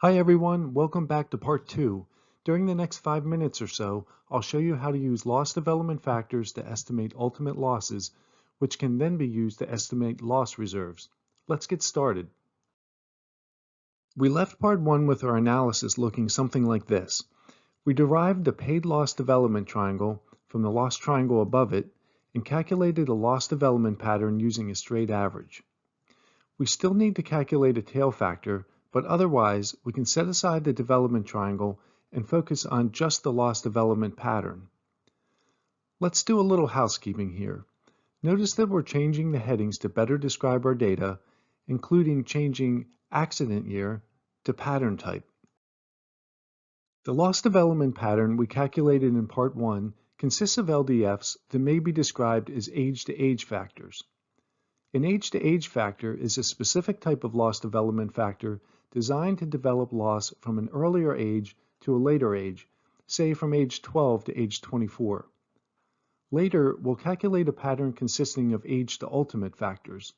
Hi everyone, welcome back to part 2. During the next 5 minutes or so, I'll show you how to use loss development factors to estimate ultimate losses, which can then be used to estimate loss reserves. Let's get started. We left part 1 with our analysis looking something like this. We derived the paid loss development triangle from the loss triangle above it and calculated a loss development pattern using a straight average. We still need to calculate a tail factor, but otherwise we can set aside the development triangle and focus on just the loss development pattern. Let's do a little housekeeping here. Notice that we're changing the headings to better describe our data, including changing accident year to pattern type. The loss development pattern we calculated in part 1 consists of LDFs that may be described as age-to-age factors. An age-to-age factor is a specific type of loss development factor designed to develop loss from an earlier age to a later age, say from age 12 to age 24. Later, we'll calculate a pattern consisting of age-to-ultimate factors.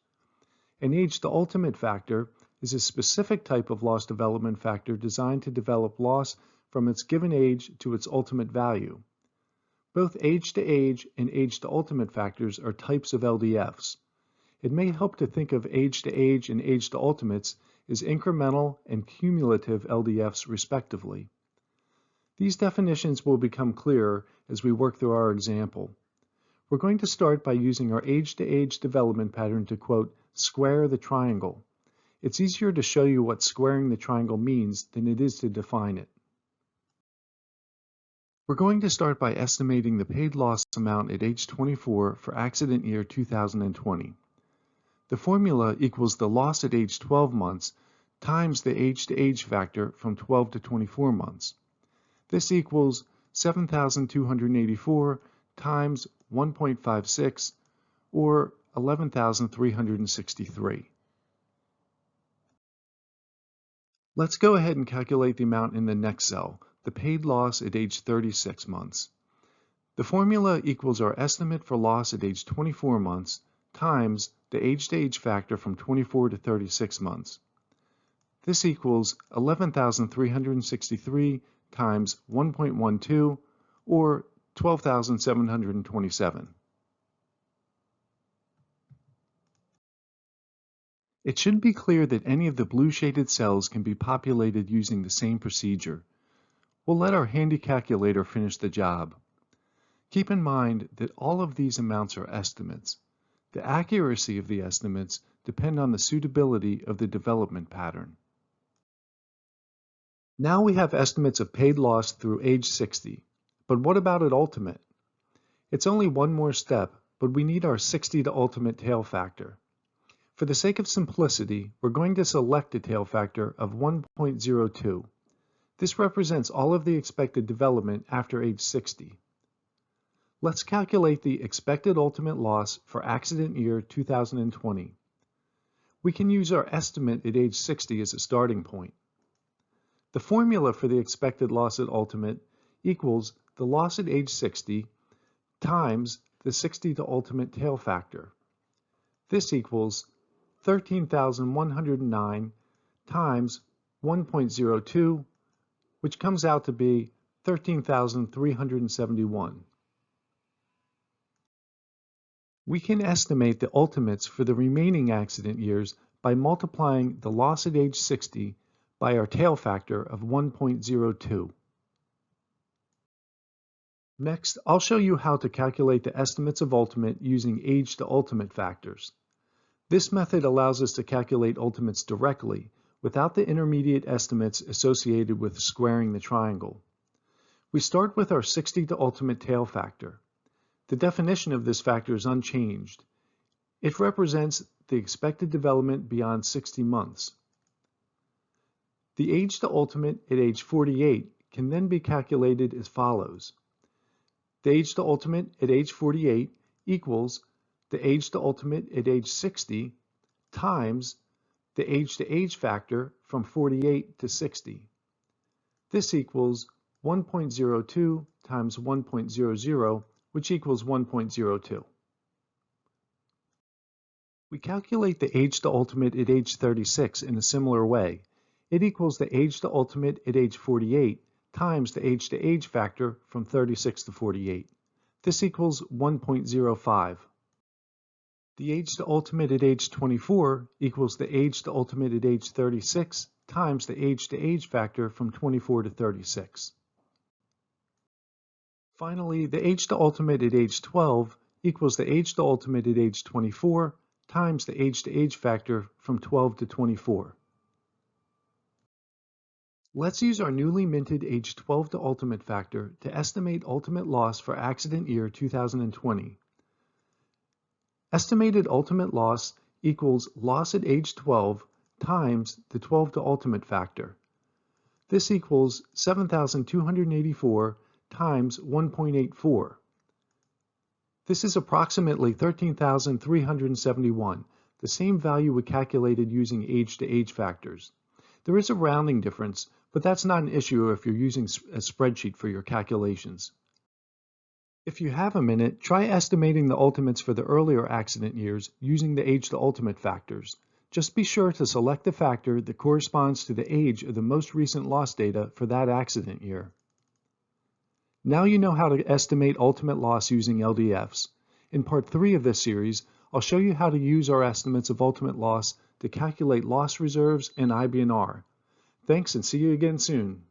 An age-to-ultimate factor is a specific type of loss development factor designed to develop loss from its given age to its ultimate value. Both age-to-age and age-to-ultimate factors are types of LDFs. It may help to think of age-to-age and age-to-ultimates as incremental and cumulative LDFs respectively. These definitions will become clearer as we work through our example. We're going to start by using our age-to-age development pattern to, quote, square the triangle. It's easier to show you what squaring the triangle means than it is to define it. We're going to start by estimating the paid loss amount at age 24 for accident year 2020. The formula equals the loss at age 12 months times the age-to-age factor from 12 to 24 months. This equals 7,284 times 1.56, or 11,363. Let's go ahead and calculate the amount in the next cell, the paid loss at age 36 months. The formula equals our estimate for loss at age 24 months times the age-to-age factor from 24 to 36 months. This equals 11,363 times 1.12, or 12,727. It should be clear that any of the blue shaded cells can be populated using the same procedure. We'll let our handy calculator finish the job. Keep in mind that all of these amounts are estimates. The accuracy of the estimates depend on the suitability of the development pattern. Now we have estimates of paid loss through age 60, but what about at ultimate? It's only one more step, but we need our 60 to ultimate tail factor. For the sake of simplicity, we're going to select a tail factor of 1.02. This represents all of the expected development after age 60. Let's calculate the expected ultimate loss for accident year 2020. We can use our estimate at age 60 as a starting point. The formula for the expected loss at ultimate equals the loss at age 60 times the 60 to ultimate tail factor. This equals 13,109 times 1.02, which comes out to be 13,371. We can estimate the ultimates for the remaining accident years by multiplying the loss at age 60 by our tail factor of 1.02. Next, I'll show you how to calculate the estimates of ultimate using age to ultimate factors. This method allows us to calculate ultimates directly without the intermediate estimates associated with squaring the triangle. We start with our 60 to ultimate tail factor. The definition of this factor is unchanged. It represents the expected development beyond 60 months. The age to ultimate at age 48 can then be calculated as follows. The age to ultimate at age 48 equals the age to ultimate at age 60 times the age to age factor from 48 to 60. This equals 1.02 times 1.00, which equals 1.02. We calculate the age to ultimate at age 36 in a similar way. it equals the age to ultimate at age 48 times the age to age factor from 36 to 48. This equals 1.05. The age to ultimate at age 24 equals the age to ultimate at age 36 times the age to age factor from 24 to 36. Finally, the age to ultimate at age 12 equals the age to ultimate at age 24 times the age to age factor from 12 to 24. Let's use our newly minted age 12 to ultimate factor to estimate ultimate loss for accident year 2020. Estimated ultimate loss equals loss at age 12 times the 12 to ultimate factor. This equals 7,284 times 1.84. This is approximately 13,371, the same value we calculated using age-to-age factors. There is a rounding difference, but that's not an issue if you're using a spreadsheet for your calculations. If you have a minute, try estimating the ultimates for the earlier accident years using the age-to-ultimate factors. Just be sure to select the factor that corresponds to the age of the most recent loss data for that accident year. Now you know how to estimate ultimate loss using LDFs. In part 3 of this series, I'll show you how to use our estimates of ultimate loss to calculate loss reserves and IBNR. Thanks and see you again soon.